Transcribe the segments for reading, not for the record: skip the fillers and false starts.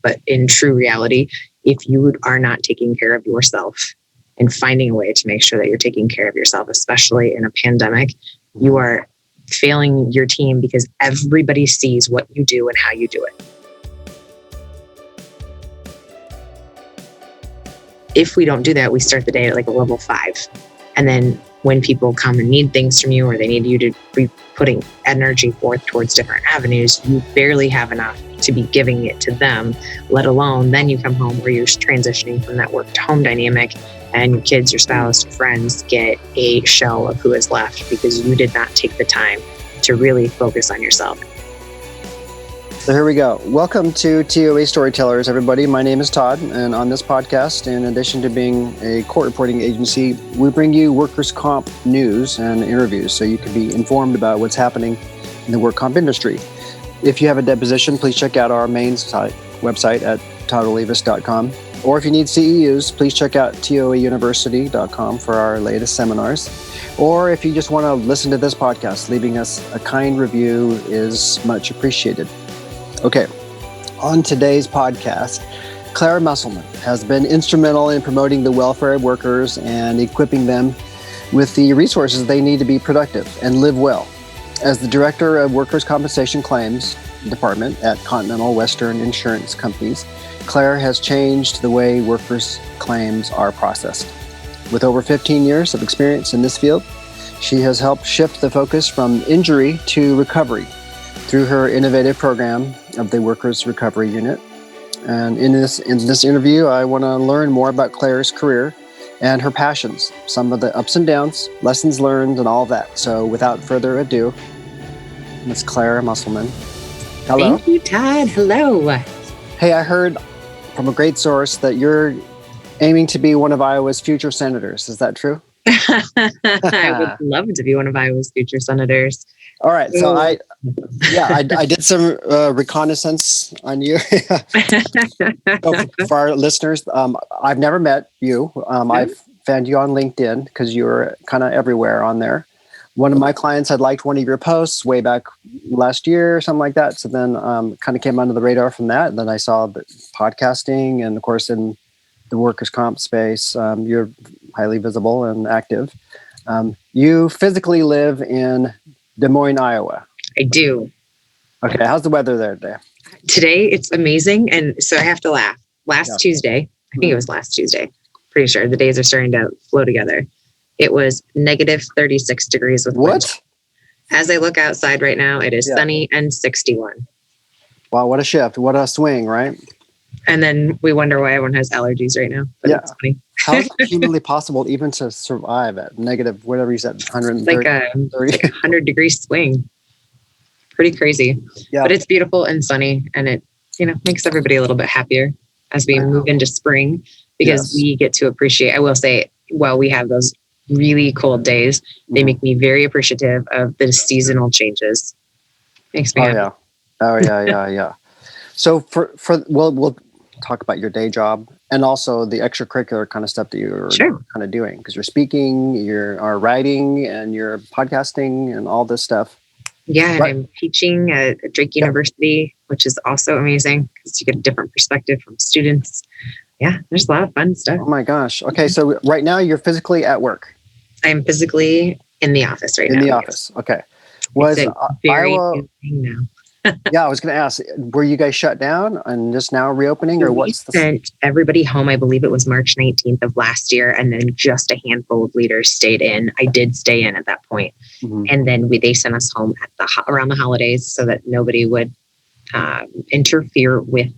But in true reality, if you are not taking care of yourself and finding a way to make sure that you're taking care of yourself, especially in a pandemic, you are failing your team because everybody sees what you do and how you do it. If we don't do that, we start the day at like a level 5. And then when people come and need things from you, or they need you to be putting energy forth towards different avenues, you barely have enough to be giving it to them, let alone then you come home where you're transitioning from that work to home dynamic, and your kids, your spouse, your friends get a shell of who is left because you did not take the time to really focus on yourself. So here we go. Welcome to T.O.A. Storytellers, everybody. My name is Todd, and on this podcast, in addition to being a court reporting agency, we bring you workers' comp news and interviews so you can be informed about what's happening in the work comp industry. If you have a deposition, please check out our main website at toddolivis.com. Or if you need CEUs, please check out toauniversity.com for our latest seminars. Or if you just want to listen to this podcast, leaving us a kind review is much appreciated. Okay, on today's podcast, Claire Muselman has been instrumental in promoting the welfare of workers and equipping them with the resources they need to be productive and live well. As the Director of Workers' Compensation Claims Department at Continental Western Insurance Companies, Claire has changed the way workers' claims are processed. With over 15 years of experience in this field, she has helped shift the focus from injury to recovery through her innovative program of the Workers' Recovery Unit. And in this interview, I want to learn more about Claire's career and her passions, some of the ups and downs, lessons learned, and all that. So without further ado, Ms. Claire Muselman. Hello. Thank you, Todd. Hello. Hey, I heard from a great source that you're aiming to be one of Iowa's future senators. Is that true? I would love to be one of Iowa's future senators. All right. So I did some reconnaissance on you. So for our listeners, I've never met you. I've found you on LinkedIn because you were kind of everywhere on there. One of my clients had liked one of your posts way back last year or something like that. So then kind of came under the radar from that. And then I saw the podcasting, and of course in the workers' comp space, you're highly visible and active. You physically live in Des Moines, Iowa. I do. Okay. How's the weather there today? Today, it's amazing. And so I have to laugh. Tuesday, I think it was last Tuesday, pretty sure the days are starting to flow together. It was negative 36 degrees with wind. What? As I look outside right now, it is sunny and 61. Wow. What a shift. What a swing, right? And then we wonder why everyone has allergies right now. But it's funny. How is it humanly possible even to survive at negative, whatever you said, 130? Like a 100-degree swing. Pretty crazy. Yeah. But it's beautiful and sunny, and it makes everybody a little bit happier as we move into spring, because we get to appreciate, I will say, while we have those really cold days, they make me very appreciative of the seasonal changes. Makes me happy. Yeah. So we'll talk about your day job and also the extracurricular kind of stuff that you're kind of doing, because you're speaking, you're writing, and you're podcasting and all this stuff. Yeah, and I'm teaching at Drake University, which is also amazing because you get a different perspective from students. Yeah, there's a lot of fun stuff. Oh my gosh. Okay, so right now you're physically at work. I'm physically in the office right now. In the office, okay. Was Iowa now? Yeah, I was going to ask, were you guys shut down and just now reopening, or what's the... sent everybody home. I believe it was March 19th of last year, and then just a handful of leaders stayed in. I did stay in at that point. Mm-hmm. And then they sent us home at around the holidays so that nobody would interfere with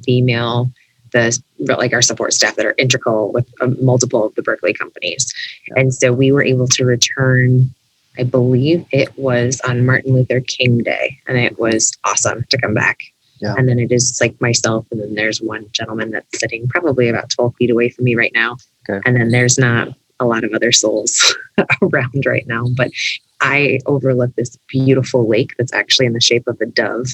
our support staff that are integral with multiple of the Berkeley companies. Yeah. And so we were able to return, I believe it was on Martin Luther King Day, and it was awesome to come back. Yeah. And then it is like myself, and then there's one gentleman that's sitting probably about 12 feet away from me right now. Okay. And then there's not a lot of other souls around right now, but I overlook this beautiful lake that's actually in the shape of a dove.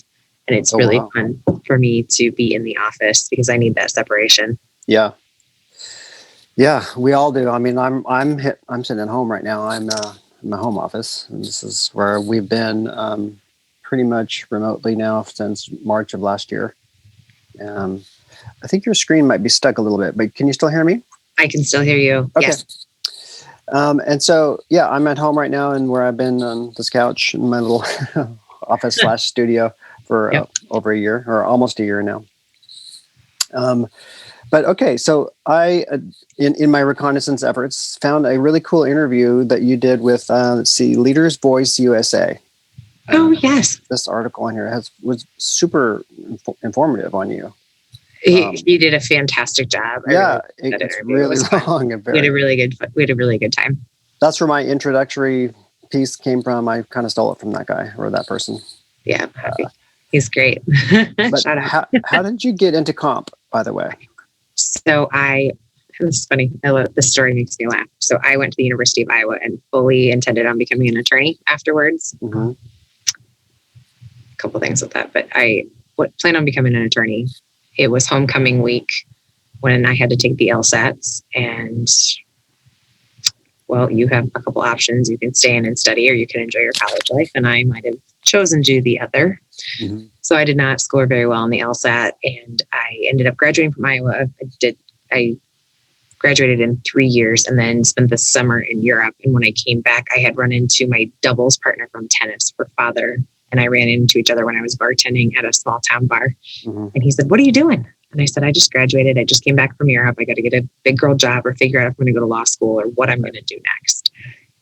And it's really fun for me to be in the office because I need that separation. Yeah. Yeah, we all do. I mean, I'm sitting at home right now. I'm in my home office, and this is where we've been pretty much remotely now since March of last year. I think your screen might be stuck a little bit, but can you still hear me? I can still hear you. Okay. Yes. And so, yeah, I'm at home right now, and where I've been on this couch in my little office / studio for over a year, or almost a year now. But okay, so I, in my reconnaissance efforts, found a really cool interview that you did with, let's see, Leaders Voice USA. Oh, yes. This article on here was super informative on you. He did a fantastic job. Yeah, it's really long and very. We had a really good time. That's where my introductory piece came from. I kind of stole it from that guy or that person. Yeah, he's great. But how did you get into comp, by the way? So this is funny. This story makes me laugh. So I went to the University of Iowa and fully intended on becoming an attorney afterwards. Mm-hmm. A couple things with that, but I planned on becoming an attorney. It was homecoming week when I had to take the LSATs, and well, you have a couple options. You can stay in and study, or you can enjoy your college life. And I might have chosen to do the other. Mm-hmm. So I did not score very well on the LSAT, and I ended up graduating from Iowa. I graduated in 3 years and then spent the summer in Europe. And when I came back, I had run into my doubles partner from tennis, her father, and I ran into each other when I was bartending at a small town bar. Mm-hmm. And he said, "What are you doing?" And I said, "I just graduated. I just came back from Europe. I got to get a big girl job or figure out if I'm going to go to law school or what I'm going to do next."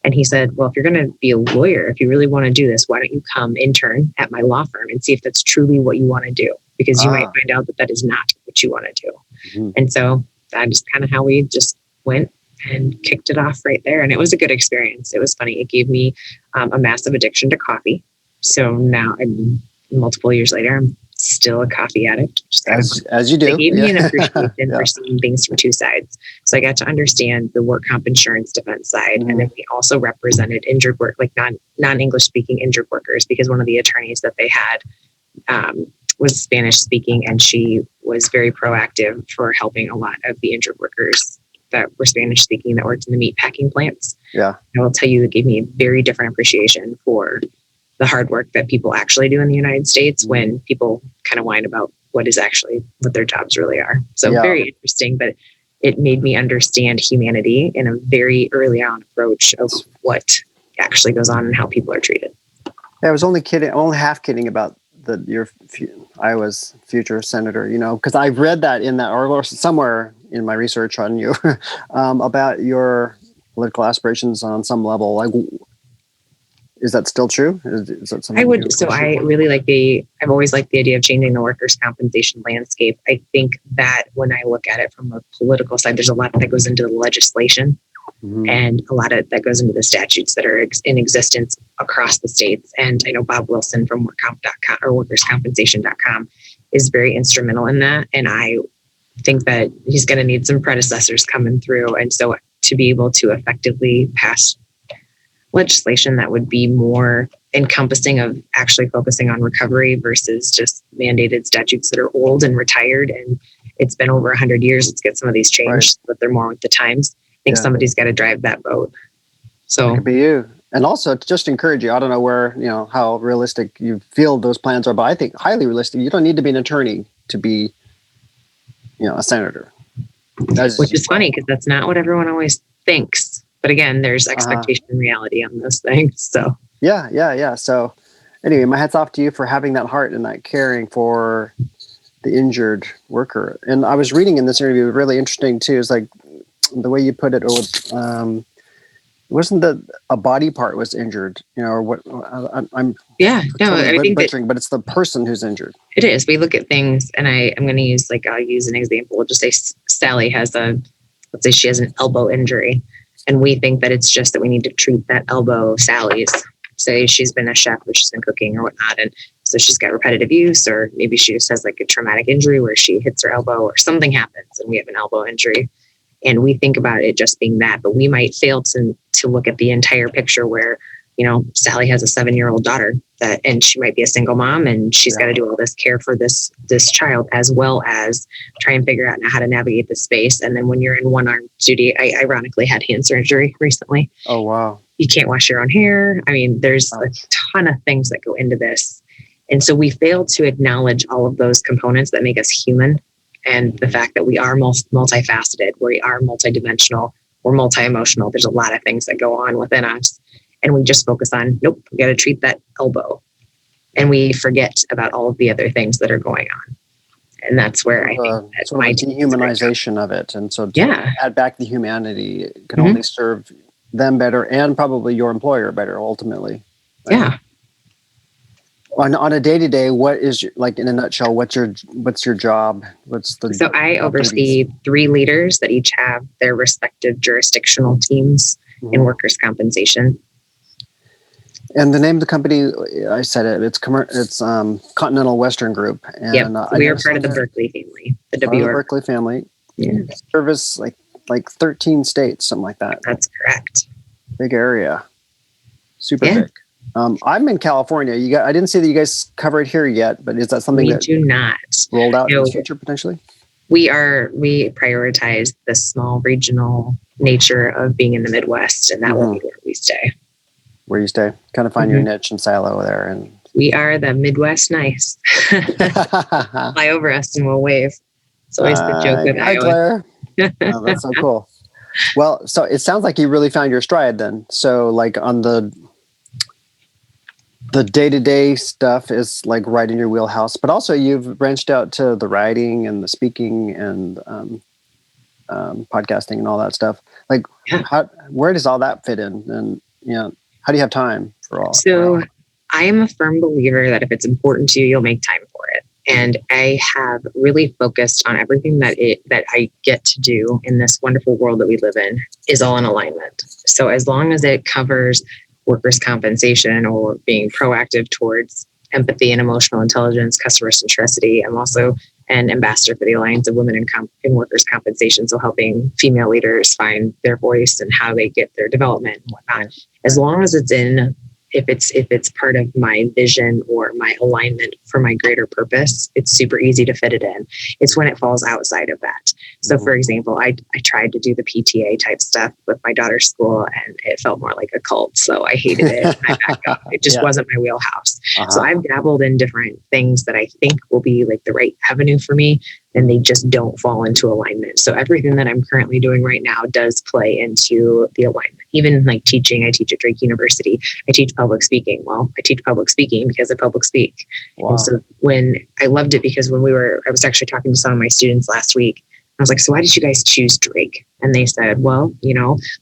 And he said, "Well, if you're going to be a lawyer, if you really want to do this, why don't you come intern at my law firm and see if that's truly what you want to do? Because you might find out that is not what you want to do." Mm-hmm. And so that is kind of how we just went and kicked it off right there. And it was a good experience. It was funny. It gave me a massive addiction to coffee. So now, multiple years later, I'm still a coffee addict. As you do. It gave me an appreciation for seeing things from two sides. So I got to understand the work comp insurance defense side. Mm-hmm. And then we also represented injured work, like non-English speaking injured workers, because one of the attorneys that they had was Spanish speaking, and she was very proactive for helping a lot of the injured workers that were Spanish speaking that worked in the meat packing plants. Yeah. I will tell you, it gave me a very different appreciation for the hard work that people actually do in the United States when people kind of whine about what their jobs really are. So very interesting, but it made me understand humanity in a very early on approach of what actually goes on and how people are treated. Yeah, I was only half kidding about Iowa's future senator, because I read that in that article somewhere in my research on you about your political aspirations on some level. Like, is that still true? Is that something I've always liked the idea of changing the workers' compensation landscape. I think that when I look at it from a political side, there's a lot that goes into the legislation. Mm-hmm. And a lot of that goes into the statutes that are in existence across the states. And I know Bob Wilson from workcomp.com or workerscompensation.com is very instrumental in that. And I think that he's going to need some predecessors coming through. And so to be able to effectively pass legislation that would be more encompassing of actually focusing on recovery versus just mandated statutes that are old and retired. And it's been over 100 years. Let's get some of these changed, but they're more with the times. I think somebody's got to drive that boat. So it could be you. And also to just encourage you, I don't know where, how realistic you feel those plans are, but I think highly realistic. You don't need to be an attorney to be, a senator. Which is funny because that's not what everyone always thinks. But again, there's expectation and reality on those things. So yeah. So anyway, my hat's off to you for having that heart and that caring for the injured worker. And I was reading in this interview, really interesting too, is like the way you put it, wasn't that a body part was injured, or what? I'm butchering, but it's the person who's injured. It is. We look at things, and I'm going to use I'll use an example. We'll just say Sally let's say she has an elbow injury, and we think that it's just that we need to treat that elbow. Sally's, say she's been a chef, or she's been cooking or whatnot, and so she's got repetitive use, or maybe she just has like a traumatic injury where she hits her elbow or something happens, and we have an elbow injury. And we think about it just being that, but we might fail to look at the entire picture where, Sally has a 7-year-old daughter and she might be a single mom, and she's got to do all this care for this child, as well as try and figure out how to navigate the space. And then when you're in one-arm duty, I ironically had hand surgery recently. Oh, wow. You can't wash your own hair. I mean, there's a ton of things that go into this. And so we fail to acknowledge all of those components that make us human. and the fact that we are multifaceted, we are multidimensional, we're multi-emotional. There's a lot of things that go on within us. And we just focus on, nope, we got to treat that elbow. And we forget about all of the other things that are going on. And that's where I think that sort of a dehumanization of it. And so to add back the humanity can only serve them better and probably your employer better ultimately. Right? Yeah. On a day-to-day, what is like in a nutshell, what's your job? So I oversee 3 leaders that each have their respective jurisdictional teams in workers' compensation. And the name of the company, I said it. It's Continental Western Group. And we are part of the Berkeley family. The Berkeley family. Yeah. Service like 13 states, something like that. That's correct. Big area. Super big. I'm in California. I didn't see that you guys cover it here yet, but is that something that do not rolled out in the future potentially? We prioritize the small regional nature of being in the Midwest, and that will be where we stay. Where you stay, kind of find your niche and silo there, and we are the Midwest nice. Fly over us and we'll wave. It's always the joke with Iowa. Claire. Oh, that's so cool. Well, so it sounds like you really found your stride then. So like on the day-to-day stuff is like right in your wheelhouse, but also you've branched out to the writing and the speaking and podcasting and all that stuff. Like where does all that fit in? And how do you have time for all? So I am a firm believer that if it's important to you, you'll make time for it. And I have really focused on everything that I get to do in this wonderful world that we live in is all in alignment. So as long as it covers workers' compensation or being proactive towards empathy and emotional intelligence, customer centricity, I'm also an ambassador for the Alliance of Women in Workers' Compensation, so helping female leaders find their voice and how they get their development and whatnot. As long as it's if it's part of my vision or my alignment for my greater purpose, it's super easy to fit it in. It's when it falls outside of that. So for example, I tried to do the PTA type stuff with my daughter's school and it felt more like a cult. So I hated it. And I backed up. It just wasn't my wheelhouse. So I've dabbled in different things that I think will be like the right avenue for me, and they just don't fall into alignment. So everything that I'm currently doing right now does play into the alignment. Even like teaching, I teach at Drake University. I teach public speaking. Well, I teach public speaking because I public speak. Wow. And so I loved it because I was actually talking to some of my students last week. I was like, so why did you guys choose Drake? And they said, well,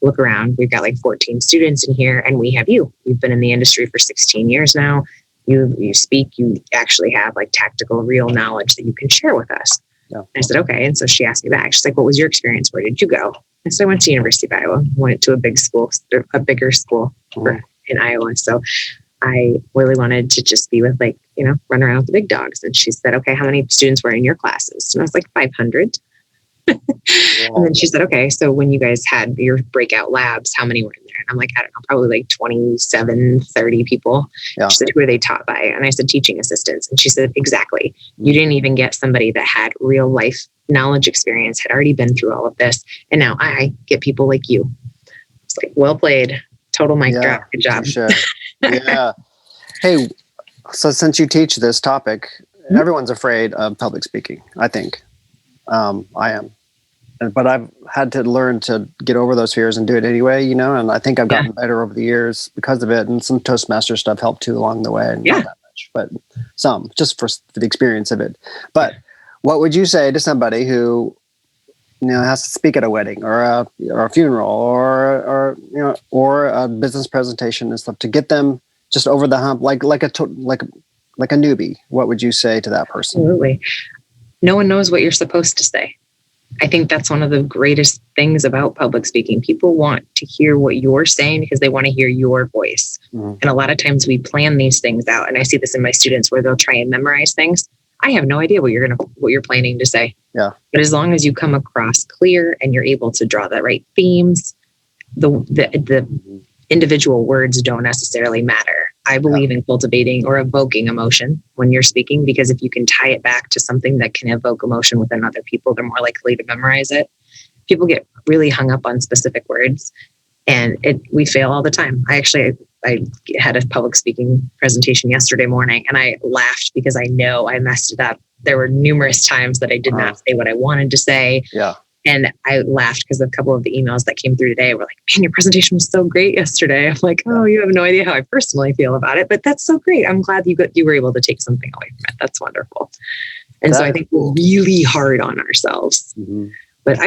look around. We've got like 14 students in here and we have you. You've been in the industry for 16 years now. You speak, you actually have like tactical, real knowledge that you can share with us. Yeah. I said, okay. And so she asked me back. She's like, what was your experience? Where did you go? And so I went to University of Iowa, went to a bigger school in Iowa. So I really wanted to just be with run around with the big dogs. And she said, okay, how many students were in your classes? And I was like, 500. And then she said, okay, so when you guys had your breakout labs, how many were in there? And I'm like, I don't know, probably like 27, 30 people. Yeah. She said, who are they taught by? And I said, teaching assistants. And she said, exactly. You didn't even get somebody that had real life knowledge experience, had already been through all of this. And now I get people like you. It's like, well played. Total mic drop. Good job. Sure. Yeah. Hey, so since you teach this topic, everyone's afraid of public speaking, I think. I am. But I've had to learn to get over those fears and do it anyway, and I think I've gotten better over the years because of it. And some Toastmaster stuff helped too along the way. Not that much, but some, just for the experience of it. But what would you say to somebody who, has to speak at a wedding or a funeral or a business presentation and stuff to get them just over the hump, like a newbie? What would you say to that person? Absolutely. No one knows what you're supposed to say. I think that's one of the greatest things about public speaking. People want to hear what you're saying because they want to hear your voice. Mm-hmm. And a lot of times we plan these things out. And I see this in my students where they'll try and memorize things. I have no idea what you're planning to say. Yeah. But as long as you come across clear and you're able to draw the right themes, the individual words don't necessarily matter. I believe in cultivating or evoking emotion when you're speaking, because if you can tie it back to something that can evoke emotion within other people, they're more likely to memorize it. People get really hung up on specific words. And we fail all the time. I had a public speaking presentation yesterday morning, and I laughed because I know I messed it up. There were numerous times that I did not say what I wanted to say. Yeah. And I laughed because a couple of the emails that came through today were like, man, your presentation was so great yesterday. I'm like, oh, you have no idea how I personally feel about it, but that's so great. I'm glad you were able to take something away from it. That's wonderful. And so I think we're really hard on ourselves. Mm-hmm. But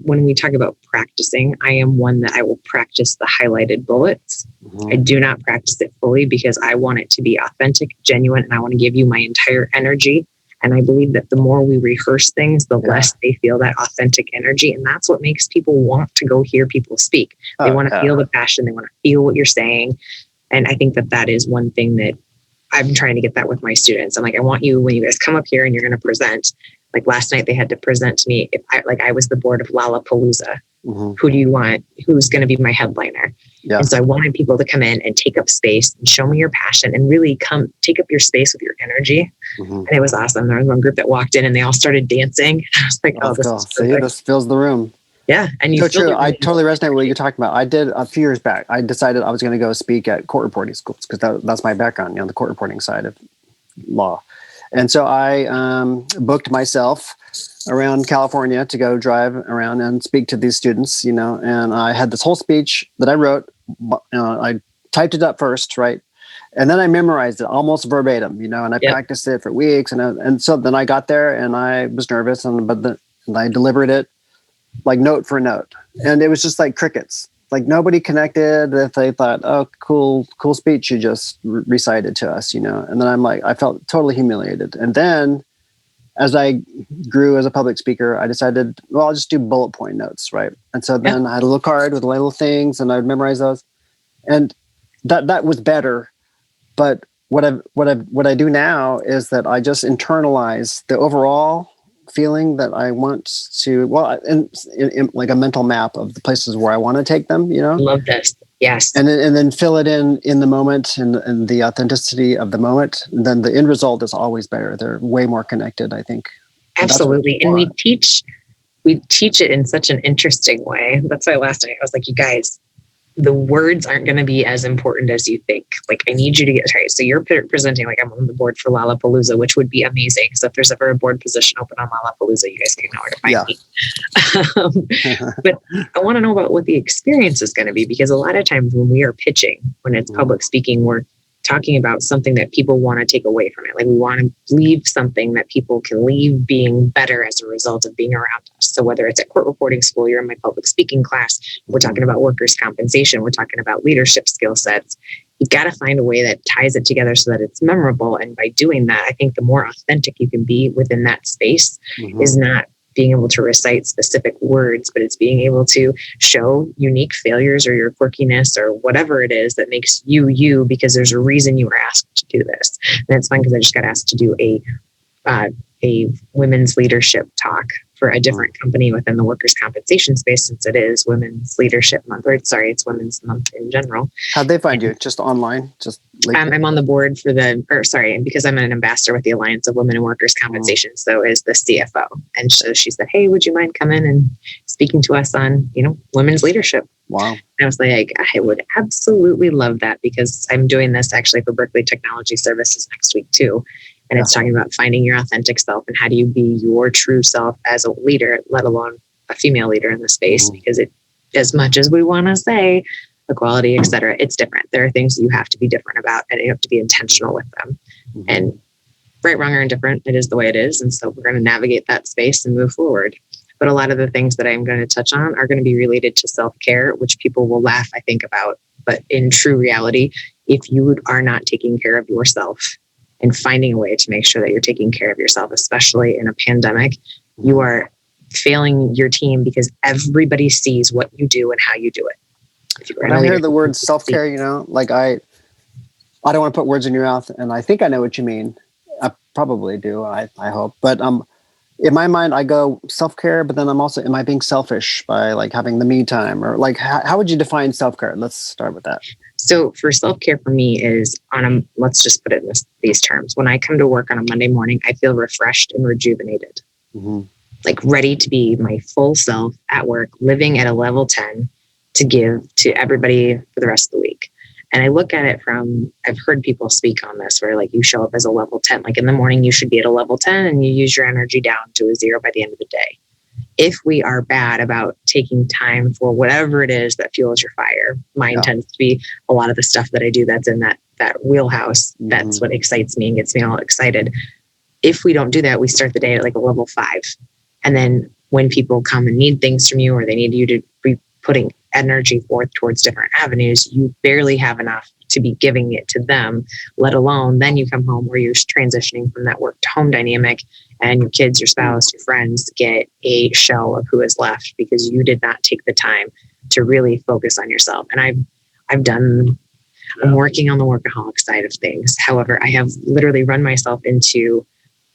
when we talk about practicing, I am one that I will practice the highlighted bullets. Mm-hmm. I do not practice it fully because I want it to be authentic, genuine, and I want to give you my entire energy. And I believe that the more we rehearse things, the less they feel that authentic energy. And that's what makes people want to go hear people speak. They want to feel the passion. They want to feel what you're saying. And I think that is one thing that I'm trying to get that with my students. I'm like, I want you, when you guys come up here and you're going to present, like last night, they had to present to me. I was the board of Lollapalooza. Mm-hmm. Who do you want? Who's going to be my headliner? Yeah. And so I wanted people to come in and take up space and show me your passion and really come take up your space with your energy. Mm-hmm. And it was awesome. There was one group that walked in and they all started dancing. I was like, this is perfect. See, this fills the room. Yeah. And so true. I totally resonate with what you're talking about. I did a few years back. I decided I was going to go speak at court reporting schools because that's my background, the court reporting side of law. And so I booked myself around California to go drive around and speak to these students, and I had this whole speech that I wrote. I typed it up first, right? And then I memorized it almost verbatim, and I practiced it for weeks. And so then I got there and I was nervous, and I delivered it like note for note. And it was just like crickets. Like nobody connected if they thought, oh, cool speech you just recited to us, And then I'm like, I felt totally humiliated. And then as I grew as a public speaker, I decided, well, I'll just do bullet point notes, right? And so then I had a little card with little things and I would memorize those. And that was better. But what I do now is that I just internalize the overall feeling that I want to, in like a mental map of the places where I want to take them, Love this. Yes. And then fill it in the moment and the authenticity of the moment. And then the end result is always better. They're way more connected, I think. Absolutely. And we teach it in such an interesting way. That's why last night I was like, you guys, the words aren't going to be as important as you think. Like, I need you to get right. So you're presenting like I'm on the board for Lollapalooza, which would be amazing. So if there's ever a board position open on Lollapalooza, you guys can know where to find me. But I want to know about what the experience is going to be, because a lot of times when we are pitching, when it's public speaking, we're talking about something that people want to take away from it. Like we want to leave something that people can leave being better as a result of being around us. So whether it's at court reporting school, you're in my public speaking class, we're talking about workers' compensation, we're talking about leadership skill sets. You've got to find a way that ties it together so that it's memorable. And by doing that, I think the more authentic you can be within that space is not being able to recite specific words, but it's being able to show unique failures or your quirkiness or whatever it is that makes you, because there's a reason you were asked to do this. And it's fun because I just got asked to do a women's leadership talk for a different company within the workers' compensation space, since it is Women's Leadership Month, it's Women's Month in general. How'd they find you? Just online? I'm on the board for because I'm an ambassador with the Alliance of Women in Workers' Compensation, so is the CFO. And so she said, hey, would you mind coming and speaking to us on, women's leadership? Wow. And I was like, I would absolutely love that, because I'm doing this actually for Berkeley Technology Services next week too. And it's talking about finding your authentic self and how do you be your true self as a leader, let alone a female leader in the space, because it, as much as we want to say equality, et cetera, it's different. There are things you have to be different about, and you have to be intentional with them. And right, wrong, or indifferent, it is the way it is. And so we're going to navigate that space and move forward. But a lot of the things that I'm going to touch on are going to be related to self-care, which people will laugh, I think, about. But in true reality, if you are not taking care of yourself and finding a way to make sure that you're taking care of yourself, especially in a pandemic, you are failing your team, because everybody sees what you do and how you do it. When I hear the word self-care, like I don't want to put words in your mouth, and I think I know what you mean. I probably do. I hope. But in my mind, I go self-care, but then I'm also, am I being selfish by like having the me time, or like how would you define self-care? Let's start with that. So for self-care for me is let's just put it in these terms. When I come to work on a Monday morning, I feel refreshed and rejuvenated, like ready to be my full self at work, living at a level 10, to give to everybody for the rest of the week. And I look at it from, I've heard people speak on this where like you show up as a level 10, like in the morning, you should be at a level 10 and you use your energy down to a 0 by the end of the day. If we are bad about taking time for whatever it is that fuels your fire, mine tends to be a lot of the stuff that I do that's in that wheelhouse. That's what excites me and gets me all excited. If we don't do that, we start the day at like a level 5. And then when people come and need things from you, or they need you to be putting energy forth towards different avenues, you barely have enough to be giving it to them, let alone then you come home where you're transitioning from that work to home dynamic, and your kids, your spouse, your friends get a shell of who is left because you did not take the time to really focus on yourself. And I'm working on the workaholic side of things. However, I have literally run myself into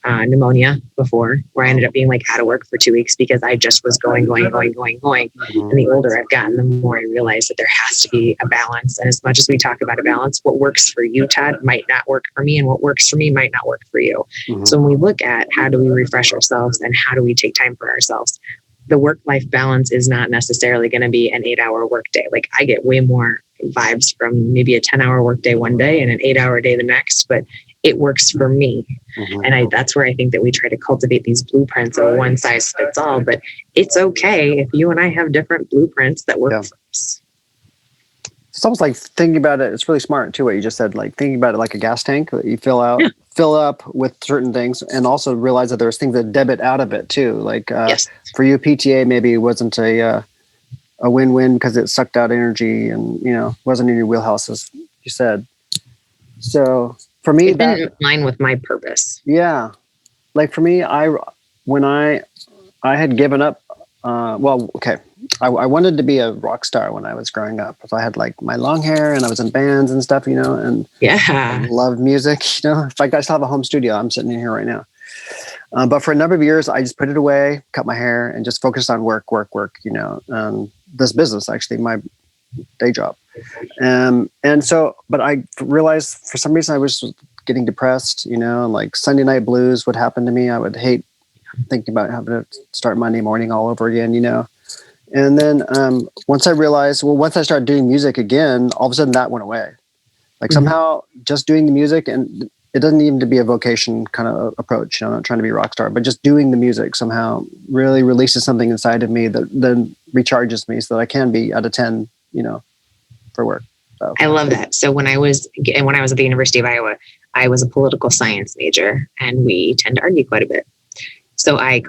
pneumonia before, where I ended up being like out of work for 2 weeks because I just was going. And the older I've gotten, the more I realize that there has to be a balance. And as much as we talk about a balance, what works for you, Todd, might not work for me, and what works for me might not work for you. So when we look at how do we refresh ourselves and how do we take time for ourselves, the work-life balance is not necessarily going to be an 8-hour workday. Like I get way more vibes from maybe a 10-hour workday one day and an 8-hour day the next, but it works for me. And that's where I think that we try to cultivate these blueprints of one size fits all, but it's okay if you and I have different blueprints that work for us. It's almost like thinking about it. It's really smart too, what you just said, like thinking about it like a gas tank that you fill up with certain things, and also realize that there's things that debit out of it too. Like for you, PTA maybe wasn't a win-win because it sucked out energy and, wasn't in your wheelhouse, as you said. So for me, it didn't align with my purpose. Yeah. Like for me, when I had given up, I wanted to be a rock star when I was growing up. So I had like my long hair and I was in bands and stuff, and I loved music, In fact, I still have a home studio. I'm sitting in here right now. But for a number of years, I just put it away, cut my hair, and just focused on work, this business, actually, my day job. But I realized for some reason I was getting depressed, like Sunday night blues would happen to me. I would hate thinking about having to start Monday morning all over again, And then once I started doing music again, all of a sudden that went away. Like somehow just doing the music, and it doesn't even to be a vocation kind of approach. I'm not trying to be a rock star, but just doing the music somehow really releases something inside of me that then recharges me so that I can be out of 10, for work. So. I love that. So when I was at the University of Iowa, I was a political science major, and we tend to argue quite a bit. So I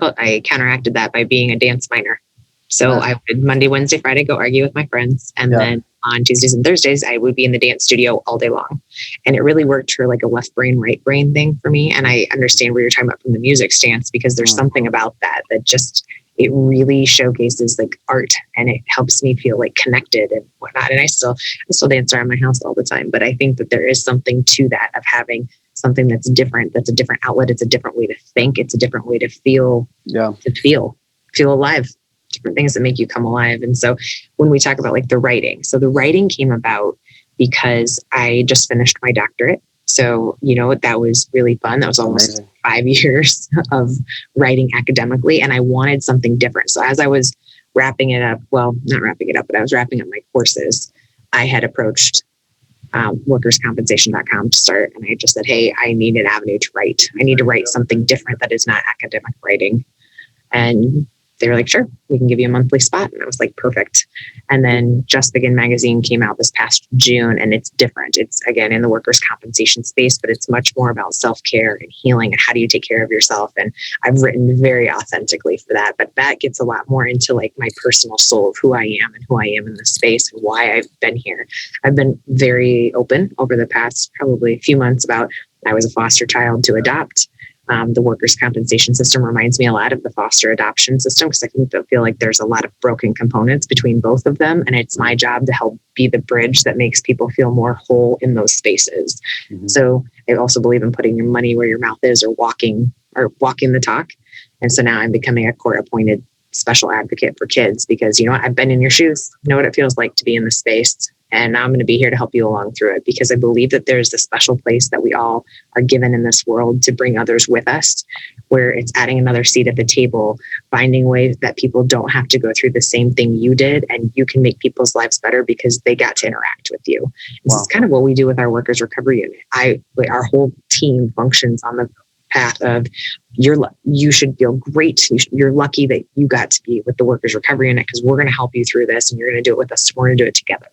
counteracted that by being a dance minor. So I would Monday, Wednesday, Friday go argue with my friends, and then on Tuesdays and Thursdays I would be in the dance studio all day long. And it really worked for like a left brain, right brain thing for me. And I understand what you're talking about from the music stance, because there's something about that just it really showcases like art, and it helps me feel like connected and whatnot. And I still dance around my house all the time, but I think that there is something to that of having something that's different. That's a different outlet. It's a different way to think. It's a different way to feel. Feel alive. Different things that make you come alive. And so when we talk about like the writing, so the writing came about because I just finished my doctorate. So, that was really fun. That was almost 5 years of writing academically, and I wanted something different. So as I was wrapping it up, well, not wrapping it up, but I was wrapping up my courses, I had approached workerscompensation.com to start. And I just said, hey, I need an avenue to write. I need to write something different that is not academic writing. And they were like, sure, we can give you a monthly spot. And I was like, perfect. And then Just Begin magazine came out this past June, and it's different. It's again in the workers' compensation space, but it's much more about self-care and healing and how do you take care of yourself. And I've written very authentically for that, but that gets a lot more into like my personal soul of who I am and who I am in the space and why I've been here. I've been very open over the past probably few months about I was a foster child to adopt. The workers' compensation system reminds me a lot of the foster adoption system, because I feel like there's a lot of broken components between both of them. And it's my job to help be the bridge that makes people feel more whole in those spaces. So I also believe in putting your money where your mouth is, or walking the talk. And so now I'm becoming a court appointed special advocate for kids, because I've been in your shoes, know what it feels like to be in the space. And I'm going to be here to help you along through it, because I believe that there's a special place that we all are given in this world to bring others with us, where it's adding another seat at the table, finding ways that people don't have to go through the same thing you did, and you can make people's lives better because they got to interact with you. This is kind of what we do with our workers recovery unit. Our whole team functions on the path of you should feel great. You're lucky that you got to be with the workers recovery unit, because we're going to help you through this, and you're going to do it with us. We're going to do it together.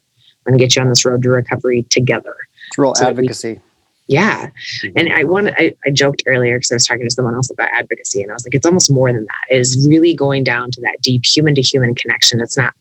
We're going to get you on this road to recovery together. It's real advocacy. Yeah. And I joked earlier because I was talking to someone else about advocacy, and I was like, it's almost more than that. It is really going down to that deep human to human connection. It's not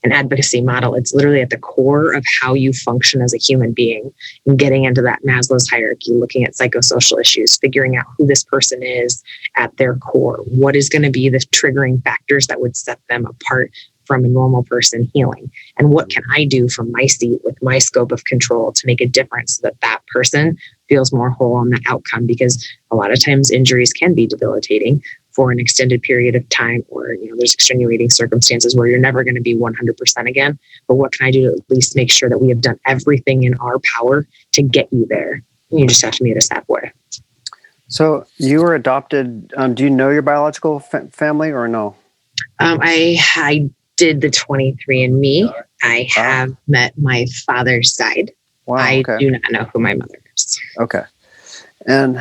an advocacy model. It's literally at the core of how you function as a human being, and getting into that Maslow's hierarchy, looking at psychosocial issues, figuring out who this person is at their core. What is going to be the triggering factors that would set them apart from a normal person healing? And what can I do from my seat with my scope of control to make a difference so that that person feels more whole on the outcome? Because a lot of times injuries can be debilitating for an extended period of time, or there's extenuating circumstances where you're never going to be 100% again. But what can I do to at least make sure that we have done everything in our power to get you there? You just have to meet us halfway. So you were adopted. Do you know your biological family or no? I did the 23andMe. I have met my father's side. Wow, I do not know who my mother is. Okay. And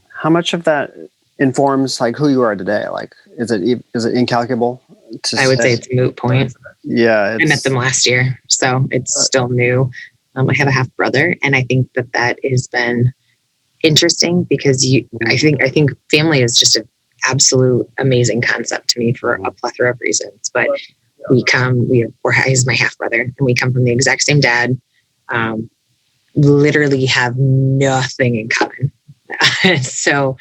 how much of that informs like who you are today? Like, is it incalculable? I would say it's a moot point. Yeah. I met them last year, so it's still new. I have a half brother, and I think that has been interesting because I think family is just an absolute amazing concept to me for a plethora of reasons. But he's my half brother, and we come from the exact same dad. Literally have nothing in common. So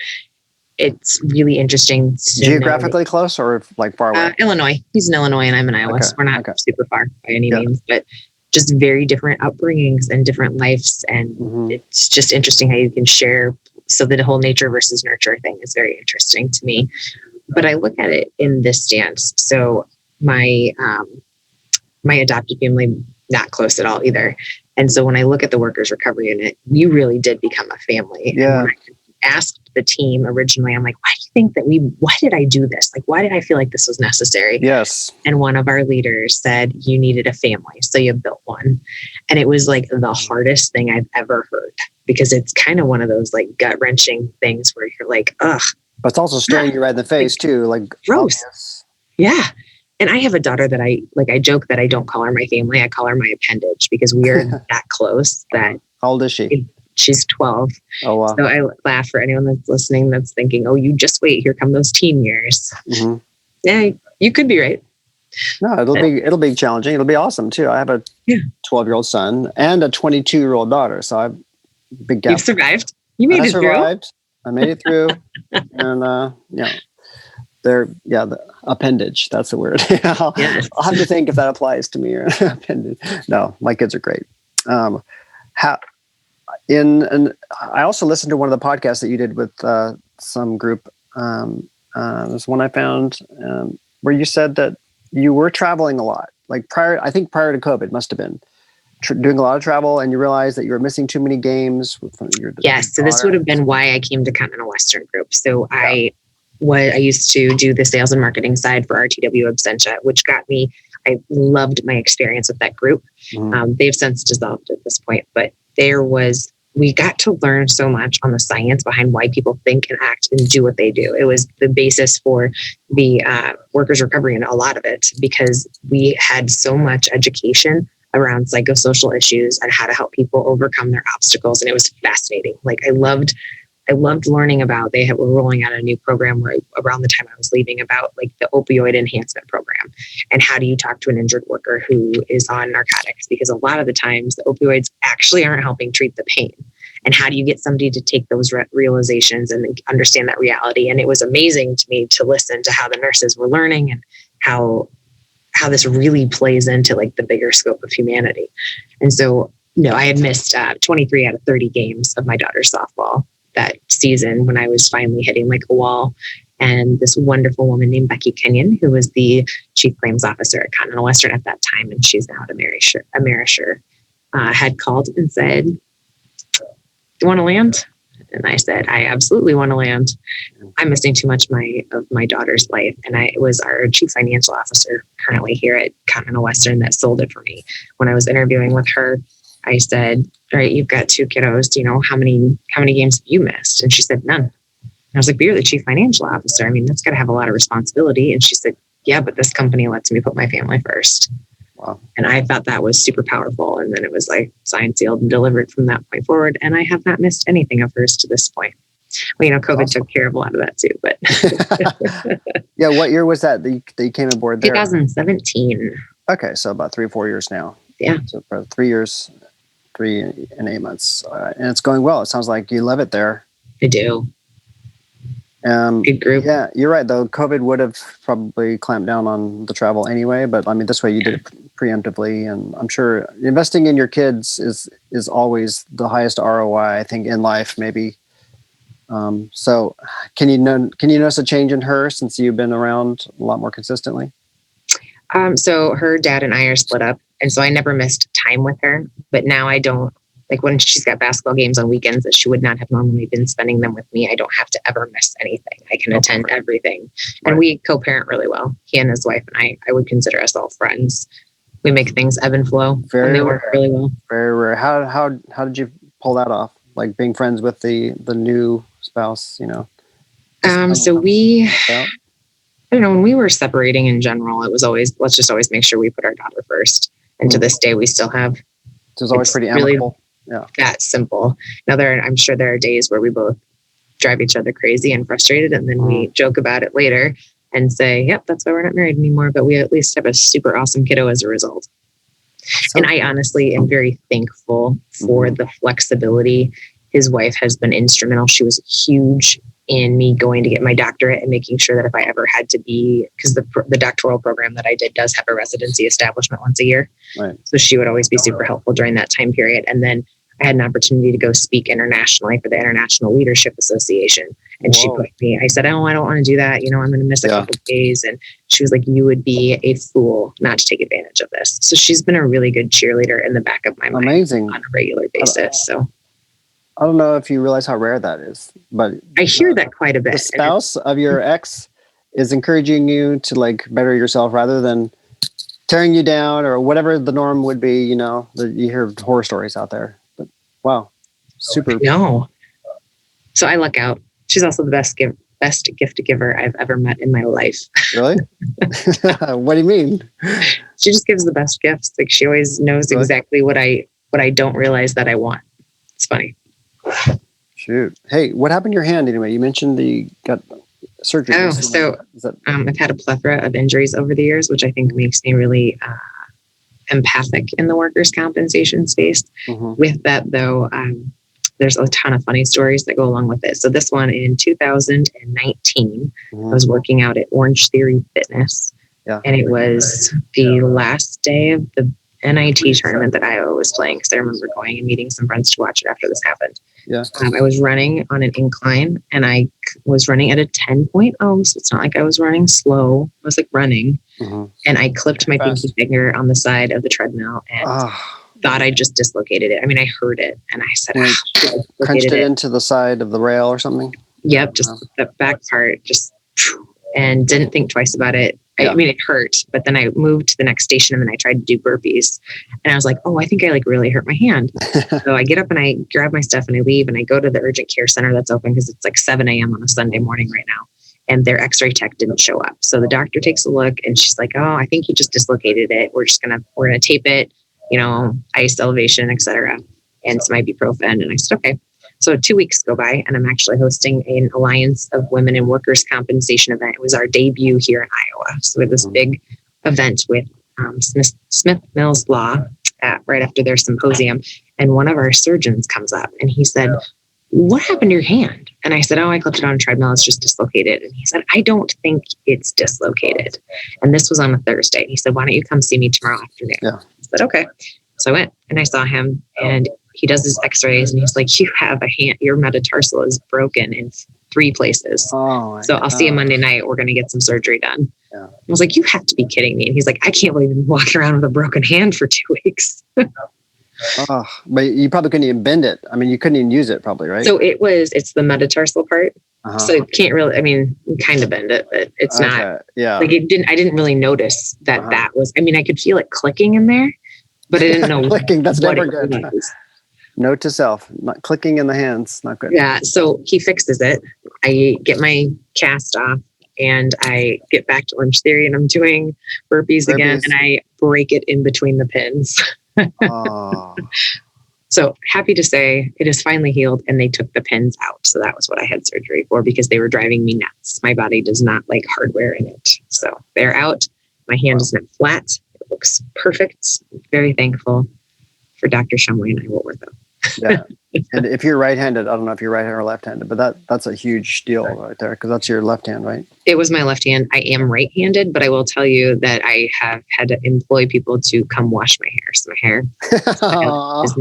it's really interesting. Geographically close or like far away? Illinois. He's in Illinois and I'm in Iowa. So we're not super far by any means, but just very different upbringings and different lives. And it's just interesting how you can share. So the whole nature versus nurture thing is very interesting to me. But I look at it in this stance. So my adopted family, not close at all either. And so when I look at the workers recovery unit, we really did become a family. Yeah. And when I asked the team originally, I'm like, why do you think why did I do this? Like, why did I feel like this was necessary? Yes. And one of our leaders said, you needed a family, so you built one. And it was like the hardest thing I've ever heard, because it's kind of one of those like gut wrenching things where you're like, ugh. But it's also staring you right in the face too. Like gross. Obvious. Yeah. And I have a daughter that I joke that I don't call her my family. I call her my appendage, because we are that close. That How old is she? She's 12. Oh, wow. So I laugh for anyone that's listening that's thinking, oh, you just wait, here come those teen years. Mm-hmm. Yeah, you could be right. No, it'll be challenging. It'll be awesome too. I have a 12-year-old son and a 22-year-old daughter. So I've big gap. You've survived. You made it through. I made it through. And the appendage. That's the word. I'll have to think if that applies to me or appendage. No, my kids are great. And I also listened to one of the podcasts that you did with some group. There's one I found where you said that you were traveling a lot, like prior to COVID, must have been doing a lot of travel, and you realized that you were missing too many games. Yes. So this would have been why I came to Continental Western Group. So I used to do the sales and marketing side for RTW Absentia, which I loved my experience with that group. Mm-hmm. They've since dissolved at this point, but we got to learn so much on the science behind why people think and act and do what they do. It was the basis for the workers' recovery and a lot of it, because we had so much education around psychosocial issues and how to help people overcome their obstacles. And it was fascinating. Like I loved learning about, they were rolling out a new program where around the time I was leaving, about like the opioid enhancement program, and how do you talk to an injured worker who is on narcotics? Because a lot of the times the opioids actually aren't helping treat the pain. And how do you get somebody to take those realizations and understand that reality? And it was amazing to me to listen to how the nurses were learning and how this really plays into like the bigger scope of humanity. And so, I had missed 23 out of 30 games of my daughter's softball that season when I was finally hitting like a wall. And this wonderful woman named Becky Kenyon, who was the chief claims officer at Continental Western at that time, and she's now at Amerisher, had called and said, "Do you want to land?" And I said, "I absolutely want to land. I'm missing too much of my daughter's life." And it was our chief financial officer currently here at Continental Western that sold it for me. When I was interviewing with her, I said, "All right, you've got 2 kiddos. Do you know how many games have you missed?" And she said, "None." And I was like, "But you're the chief financial officer. I mean, that's got to have a lot of responsibility." And she said, "Yeah, but this company lets me put my family first." Wow. And I thought that was super powerful. And then it was like signed, sealed, and delivered from that point forward. And I have not missed anything of hers to this point. Well, COVID took care of a lot of that too. But yeah, what year was that you came aboard there? 2017. Okay, so about 3 or 4 years now. Yeah. So about 3 years, 3 and 8 months, and it's going well. It sounds like you love it there. I do. Good group. Yeah, you're right. Though COVID would have probably clamped down on the travel anyway. But I mean, this way you did it preemptively, and I'm sure investing in your kids is always the highest ROI, I think, in life. Maybe. So, can you notice a change in her since you've been around a lot more consistently? So her dad and I are split up, and so I never missed time with her. But now I don't. Like when she's got basketball games on weekends that she would not have normally been spending them with me, I don't have to ever miss anything. I can attend everything. Right. And we co-parent really well. He and his wife and I would consider us all friends. We make things ebb and flow. Very and they rare. work really well. Very rare. How did you pull that off? Like being friends with the new spouse, So we, I don't know, when we were separating in general, it was always, let's just always make sure we put our daughter first. And to this day, we still have. So it was always pretty amicable. Really, yeah, that simple. Now I'm sure there are days where we both drive each other crazy and frustrated, and then we joke about it later and say, "Yep, that's why we're not married anymore." But we at least have a super awesome kiddo as a result. And I honestly am very thankful for the flexibility. His wife has been instrumental. She was huge in me going to get my doctorate and making sure that if I ever had to be, because the doctoral program that I did does have a residency establishment once a year. Right. So she would always be super helpful during that time period. And then I had an opportunity to go speak internationally for the International Leadership Association. And she put me, I said, "Oh, I don't want to do that. I'm going to miss a couple of days." And she was like, "You would be a fool not to take advantage of this." So she's been a really good cheerleader in the back of my mind on a regular basis. So I don't know if you realize how rare that is, but I hear that quite a bit. The spouse of your ex is encouraging you to like better yourself rather than tearing you down or whatever the norm would be. You hear horror stories out there, but wow, super. No. So I luck out. She's also the best gift giver I've ever met in my life. Really? What do you mean? She just gives the best gifts. Like she always knows exactly what I don't realize that I want. It's funny. Shoot. Hey, what happened to your hand anyway? You mentioned you got surgery. Oh, so I've had a plethora of injuries over the years, which I think makes me really empathic in the workers' compensation space. With that, though, there's a ton of funny stories that go along with it. So this one in 2019, I was working out at Orange Theory Fitness, and it was the last day of the NIT tournament that Iowa was playing, because I remember going and meeting some friends to watch it after this happened. Yeah. I was running on an incline, and I was running at a 10.0, so it's not like I was running slow. I was like running, and I clipped my pinky finger on the side of the treadmill and thought I just dislocated it. I mean, I heard it, and I said, crunched it into the side of the rail or something? Yep, just the back part, and didn't think twice about it. I mean, it hurt, but then I moved to the next station and then I tried to do burpees, and I was like, "Oh, I think I really hurt my hand." So I get up and I grab my stuff and I leave, and I go to the urgent care center that's open because it's like 7 a.m. on a Sunday morning right now. And their x-ray tech didn't show up. So the doctor takes a look and she's like, "Oh, I think you just dislocated it. We're going to tape it, ice elevation, etc. and some ibuprofen." And I said, "Okay." So 2 weeks go by, and I'm actually hosting an Alliance of Women in Workers' Compensation event. It was our debut here in Iowa. So we had this big event with Smith Mills Law right after their symposium. And one of our surgeons comes up and he said, "What happened to your hand?" And I said, "Oh, I clipped it on a treadmill. It's just dislocated." And he said, "I don't think it's dislocated." And this was on a Thursday. He said, "Why don't you come see me tomorrow afternoon?" Yeah. I said, "Okay." So I went and I saw him, and he does his x-rays, and he's like, "You have a hand, your metatarsal is broken in 3 places. So I'll see you Monday night. We're going to get some surgery done." Yeah. I was like, "You have to be kidding me." And he's like, "I can't believe you've been walking around with a broken hand for 2 weeks." Oh, but you probably couldn't even bend it. I mean, you couldn't even use it probably, right? So it's the metatarsal part. Uh-huh. So it can't really, I mean, you kind of bend it, but it's not like I didn't really notice that that was, I mean, I could feel it clicking in there, but I didn't know clicking. That's never good. Was. Note to self, not clicking in the hands, not good. Yeah. So he fixes it. I get my cast off and I get back to Orange Theory and I'm doing burpees again and I break it in between the pins. Oh. So happy to say it is finally healed and they took the pins out. So that was what I had surgery for because they were driving me nuts. My body does not like hardware in it. So they're out. My hand is now flat. It looks perfect. I'm very thankful for Dr. Shumway and I will work them. Yeah. And if you're right-handed, I don't know if you're right-handed or left-handed, but that's a huge deal right there because that's your left hand, right? It was my left hand. I am right-handed, but I will tell you that I have had to employ people to come wash my hair. So my hair is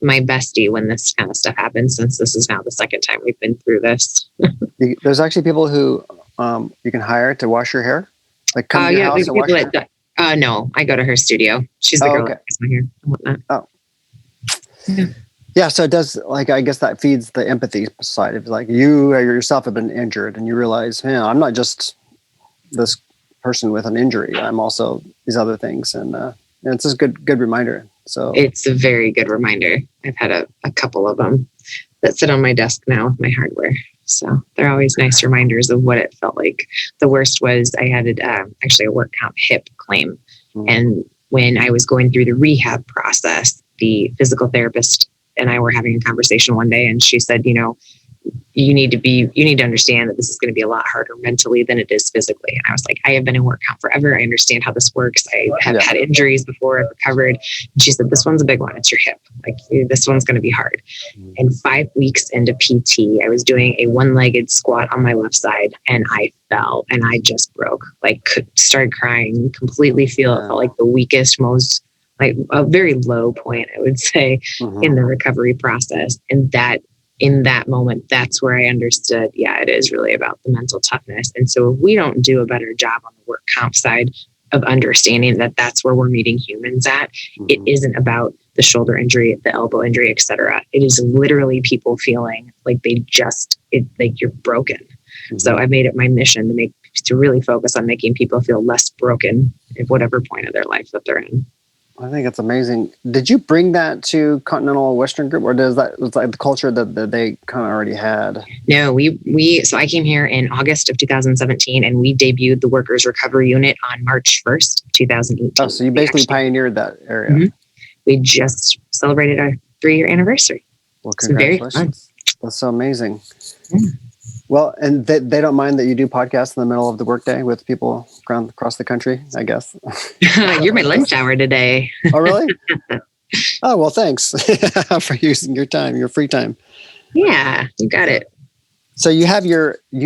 my bestie when this kind of stuff happens, since this is now the second time we've been through this. There's actually people who you can hire to wash your hair? Like come to your house and wash your hair? No, I go to her studio. She's the girl that does my hair and whatnot. Oh. Yeah, so it does, like, I guess that feeds the empathy side. It's like you yourself have been injured and you realize, man, I'm not just this person with an injury. I'm also these other things. And it's just a good reminder. So it's a very good reminder. I've had a couple of them that sit on my desk now with my hardware. So they're always nice reminders of what it felt like. The worst was I had actually a work comp hip claim. Mm-hmm. And when I was going through the rehab process, the physical therapist and I were having a conversation one day and she said, you need to understand that this is going to be a lot harder mentally than it is physically. And I was like, I have been in work comp forever. I understand how this works. I have had injuries before. I've recovered. And she said, this one's a big one. It's your hip. Like this one's going to be hard. And 5 weeks into PT, I was doing a one-legged squat on my left side and I fell and I just broke, started crying, completely it felt like the weakest, most like a very low point, I would say, in the recovery process. And that in that moment, that's where I understood, it is really about the mental toughness. And so if we don't do a better job on the work comp side of understanding that that's where we're meeting humans at, it isn't about the shoulder injury, the elbow injury, et cetera. It is literally people feeling like like you're broken. So I made it my mission to really focus on making people feel less broken at whatever point of their life that they're in. I think it's amazing. Did you bring that to Continental Western Group, or was like the culture that they kind of already had? No, so I came here in August of 2017, and we debuted the Workers Recovery Unit on March 1st, 2018. Oh, so you basically pioneered that area. Mm-hmm. We just celebrated our 3-year anniversary. Well, congratulations! Very fun. That's so amazing. Yeah. Well, and they don't mind that you do podcasts in the middle of the workday with people across the country, I guess. You're my lunch hour today. Oh, really? Oh, well, thanks for using your time, your free time. Yeah, you got it. So you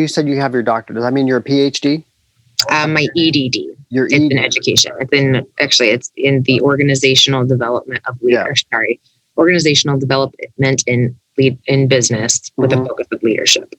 said you have your doctorate. Does that mean you're a PhD? My EDD. Your it's in education. It's in the organizational development of leaders. Yeah. Sorry, organizational development in business with a focus of leadership.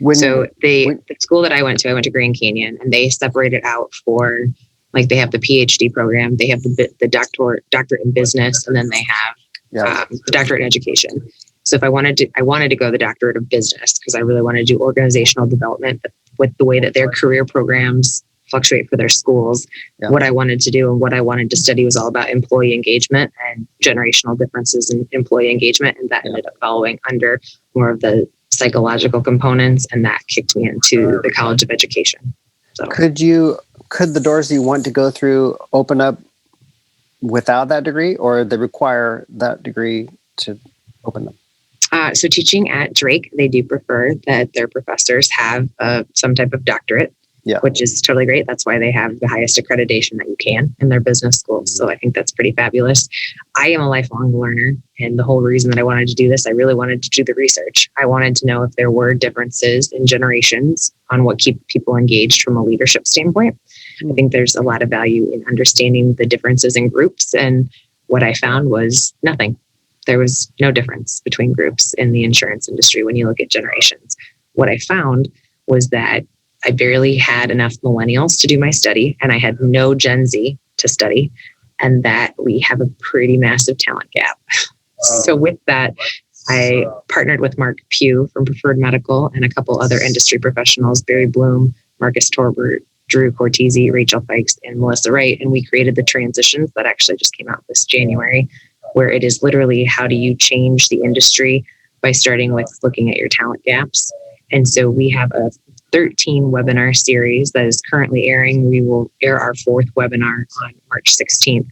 The school that I went to Grand Canyon, and they separated out for, like, they have the PhD program, they have the doctorate in business, and then they have the doctorate in education. So if I wanted to go the doctorate of business because I really wanted to do organizational development, but with the way that their career programs fluctuate for their schools, what I wanted to do and what I wanted to study was all about employee engagement and generational differences in employee engagement, and that ended up following under more of the psychological components, and that kicked me into the College of Education. So could the doors you want to go through open up without that degree, or they require that degree to open them? So teaching at Drake, they do prefer that their professors have some type of doctorate, which is totally great. That's why they have the highest accreditation that you can in their business schools. So I think that's pretty fabulous. I am a lifelong learner. And the whole reason that I wanted to do this, I really wanted to do the research. I wanted to know if there were differences in generations on what keep people engaged from a leadership standpoint. I think there's a lot of value in understanding the differences in groups. And what I found was nothing. There was no difference between groups in the insurance industry when you look at generations. What I found was that I barely had enough millennials to do my study, and I had no Gen Z to study. and that we have a pretty massive talent gap. So with that, I partnered with Mark Pugh from Preferred Medical and a couple other industry professionals, Barry Bloom, Marcus Torbert, Drew Cortese, Rachel Fikes, and Melissa Wright. And we created the transitions that actually just came out this January, where it is literally how do you change the industry by starting with looking at your talent gaps. And so we have a 13 webinar series that is currently airing. We will air our 4th webinar on March 16th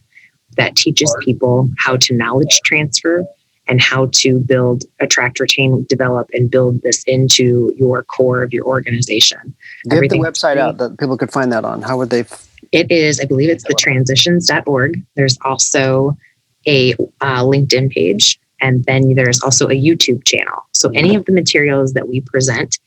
that teaches people how to knowledge transfer and how to build, attract, retain, develop, and build this into your core of your organization. Give the website out that people could find that on. How would they? It is, I believe it's thetransitions.org. There's also a LinkedIn page, and then there's also a YouTube channel. So any of the materials that we present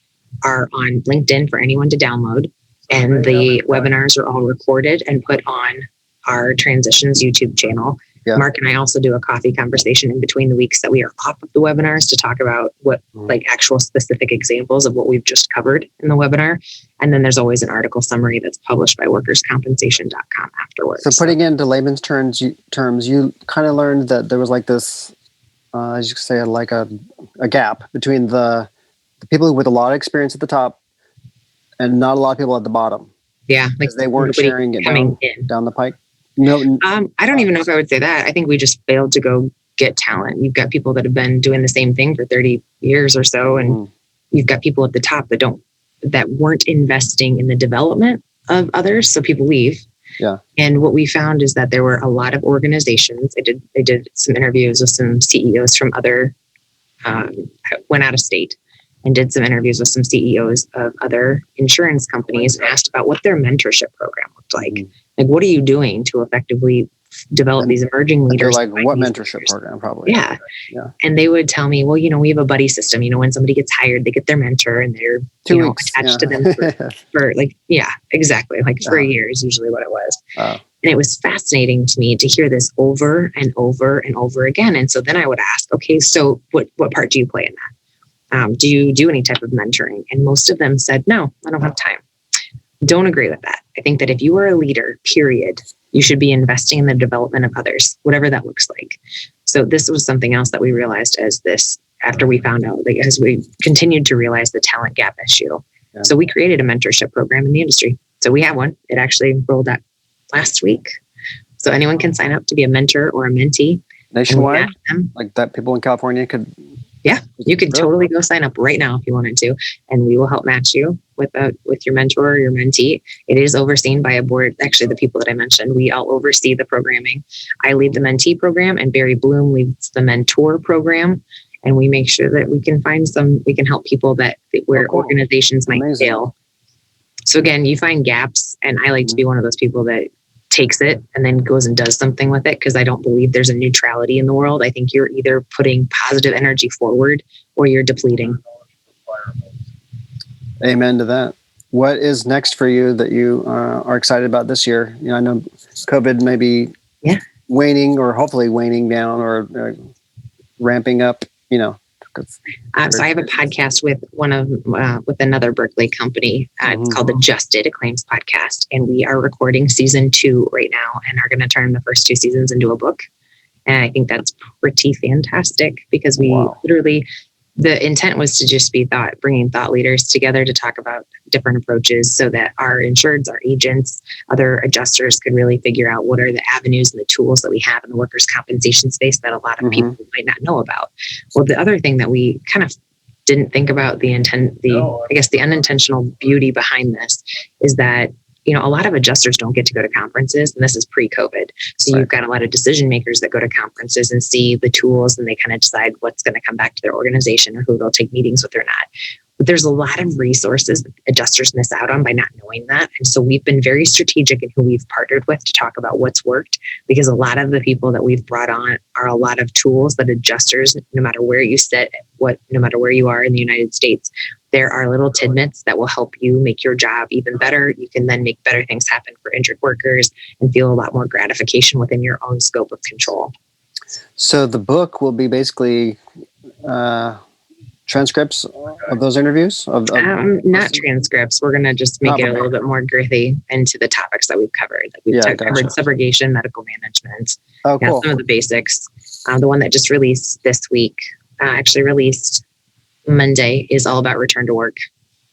are on LinkedIn for anyone to download, and the webinars are all recorded and put on our Transitions YouTube channel. Yeah. Mark and I also do a coffee conversation in between the weeks that we are off of the webinars to talk about what like actual specific examples of what we've just covered in the webinar. And then there's always an article summary that's published by workerscompensation.com afterwards. So putting into layman's terms, you kind of learned that there was like this, as you could say, like a gap between the people with a lot of experience at the top and not a lot of people at the bottom. Yeah. Like they weren't sharing it down the pike. No, I don't even know if I would say that. I think we just failed to go get talent. You've got people that have been doing the same thing for 30 years or so, and you've got people at the top that weren't investing in the development of others. So people leave. Yeah. And what we found is that there were a lot of organizations. I did some interviews with some CEOs from other, went out of state and did some interviews with some CEOs of other insurance companies and asked about what their mentorship program looked like. Like, what are you doing to effectively develop these emerging leaders? Like, what mentorship program? Probably. Yeah. And they would tell me, well, we have a buddy system. When somebody gets hired, they get their mentor and they're attached to them for exactly. Like for a year is usually what it was. And it was fascinating to me to hear this over and over and over again. And so then I would ask, okay, so what part do you play in that? Do you do any type of mentoring? And most of them said, no, I don't have time. Don't agree with that. I think that if you are a leader, period, you should be investing in the development of others, whatever that looks like. So this was something else that we realized after we found out, as we continued to realize the talent gap issue. Yeah. So we created a mentorship program in the industry. So we have one. It actually rolled out last week. So anyone can sign up to be a mentor or a mentee. Nationwide? Like that people in California could... Yeah, you could totally go sign up right now if you wanted to, and we will help match you with your mentor or your mentee. It is overseen by a board. Actually, the people that I mentioned, we all oversee the programming. I lead the mentee program, and Barry Bloom leads the mentor program. And we make sure that we can help people where organizations might fail. So again, you find gaps, and I like to be one of those people that takes it and then goes and does something with it, because I don't believe there's a neutrality in the world. I think you're either putting positive energy forward or you're depleting. Amen to that. What is next for you that you are excited about this year? I know COVID may be waning or hopefully waning down or ramping up, So I have a podcast with with another Berkeley company. It's called the Just Data Claims podcast. And we are recording season 2 right now and are going to turn the first 2 seasons into a book. And I think that's pretty fantastic because we literally, the intent was to just be bringing thought leaders together to talk about different approaches so that our insureds, our agents, other adjusters could really figure out what are the avenues and the tools that we have in the workers' compensation space that a lot of people might not know about. Well, the other thing that we kind of didn't think about the unintentional beauty behind this is that a lot of adjusters don't get to go to conferences, and this is pre-COVID. So you've got a lot of decision makers that go to conferences and see the tools, and they kind of decide what's going to come back to their organization or who they'll take meetings with or not. But there's a lot of resources that adjusters miss out on by not knowing that. And so we've been very strategic in who we've partnered with to talk about what's worked, because a lot of the people that we've brought on are a lot of tools that adjusters, no matter where you sit, no matter where you are in the United States, there are little tidbits that will help you make your job even better. You can then make better things happen for injured workers and feel a lot more gratification within your own scope of control. So the book will be basically transcripts of those interviews? Not transcripts. We're going to just make it a little bit more girthy into the topics that we've covered. We've covered subrogation, medical management, cool. Some of the basics. The one that just released this week, actually released Monday, is all about return to work.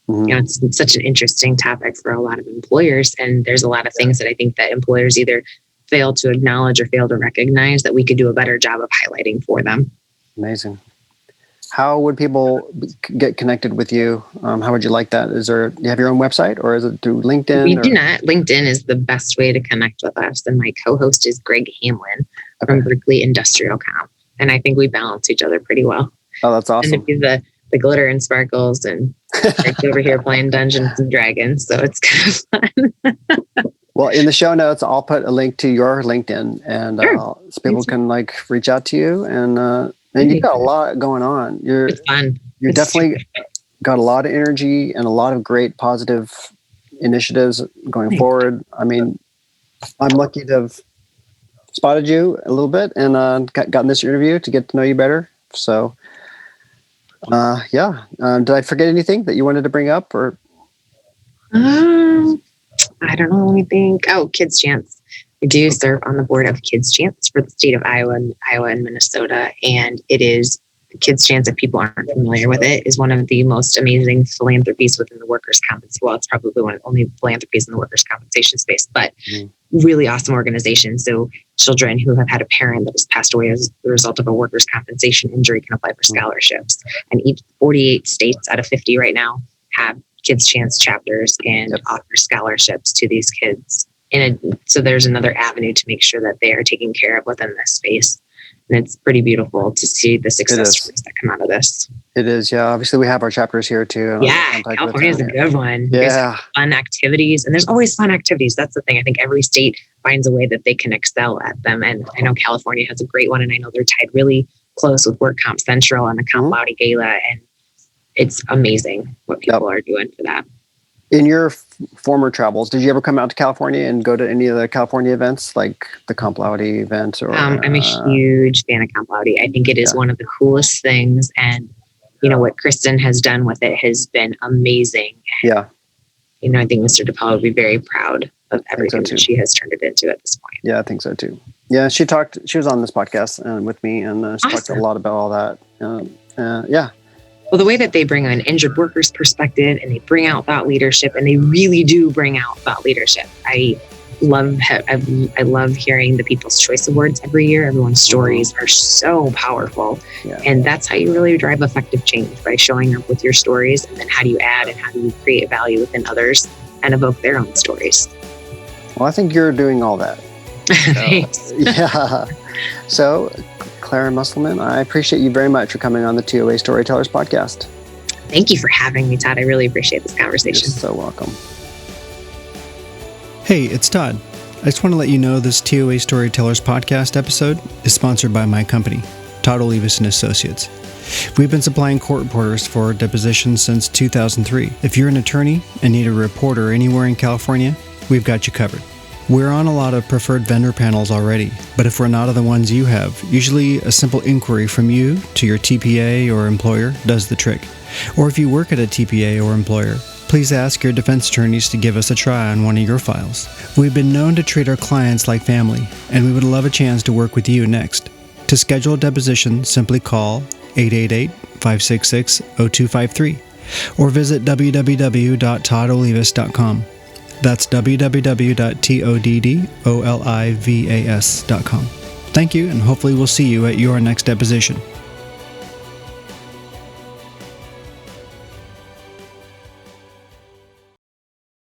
Mm-hmm. It's such an interesting topic for a lot of employers. And there's a lot of things that I think that employers either fail to acknowledge or fail to recognize that we could do a better job of highlighting for them. Amazing. How would people get connected with you? How would you like that? Do you have your own website, or is it through LinkedIn? We do not. LinkedIn is the best way to connect with us. And my co-host is Greg Hamlin from Berkeley Industrial Comp. And I think we balance each other pretty well. Oh, that's awesome. And if you the glitter and sparkles, and Greg's over here playing Dungeons and Dragons. So it's kind of fun. Well, in the show notes, I'll put a link to your LinkedIn, and so people can reach out to you. And you've got a lot going on. It's fun. You're definitely got a lot of energy and a lot of great positive initiatives going forward. I mean, I'm lucky to have spotted you a little bit and gotten this interview to get to know you better. So, did I forget anything that you wanted to bring up, or? I don't know. Let me think. Oh, Kids Chance. We do serve on the board of Kids Chance for the state of Iowa and Minnesota. And it is Kids Chance, if people aren't familiar with it, is one of the most amazing philanthropies within the workers' compensation. Well, it's probably one of the only philanthropies in the workers' compensation space, but really awesome organization. So children who have had a parent that has passed away as the result of a workers' compensation injury can apply for scholarships. And each 48 states out of 50 right now have Kids Chance chapters and offer scholarships to these kids. So there's another avenue to make sure that they are taken care of within this space. And it's pretty beautiful to see the success stories that come out of this. It is, yeah. Obviously, we have our chapters here too. Yeah, California is a good one. Yeah. There's fun activities, and there's always fun activities. That's the thing. I think every state finds a way that they can excel at them. And I know California has a great one, and I know they're tied really close with Work Comp Central and the Comp Laude Gala, and it's amazing what people are doing for that. In your former travels, did you ever come out to California and go to any of the California events, like the Comp Laude event? Or I'm a huge fan of Comp Laude. I think it is one of the coolest things, and what Kristen has done with it has been amazing. And, I think Mr. DePaul would be very proud of everything that she has turned it into at this point. Yeah, I think so too. Yeah, she was on this podcast with me, and she talked a lot about all that. Well, the way that they bring an injured workers perspective, and they bring out thought leadership, and they really do bring out thought leadership. I love hearing the People's Choice Awards every year. Everyone's stories are so powerful. Yeah. And that's how you really drive effective change, by showing up with your stories, and then how do you add and how do you create value within others and evoke their own stories. Well, I think you're doing all that. Thanks. Yeah. So, Clara Muselman, I appreciate you very much for coming on the T.O.A. Storytellers podcast. Thank you for having me, Todd. I really appreciate this conversation. You're so welcome. Hey, it's Todd. I just want to let you know this T.O.A. Storytellers podcast episode is sponsored by my company, Todd Olivas & Associates. We've been supplying court reporters for depositions since 2003. If you're an attorney and need a reporter anywhere in California, we've got you covered. We're on a lot of preferred vendor panels already, but if we're not on the ones you have, usually a simple inquiry from you to your TPA or employer does the trick. Or if you work at a TPA or employer, please ask your defense attorneys to give us a try on one of your files. We've been known to treat our clients like family, and we would love a chance to work with you next. To schedule a deposition, simply call 888-566-0253 or visit www.toddolivas.com. That's www.toddolivas.com. Thank you, and hopefully we'll see you at your next deposition.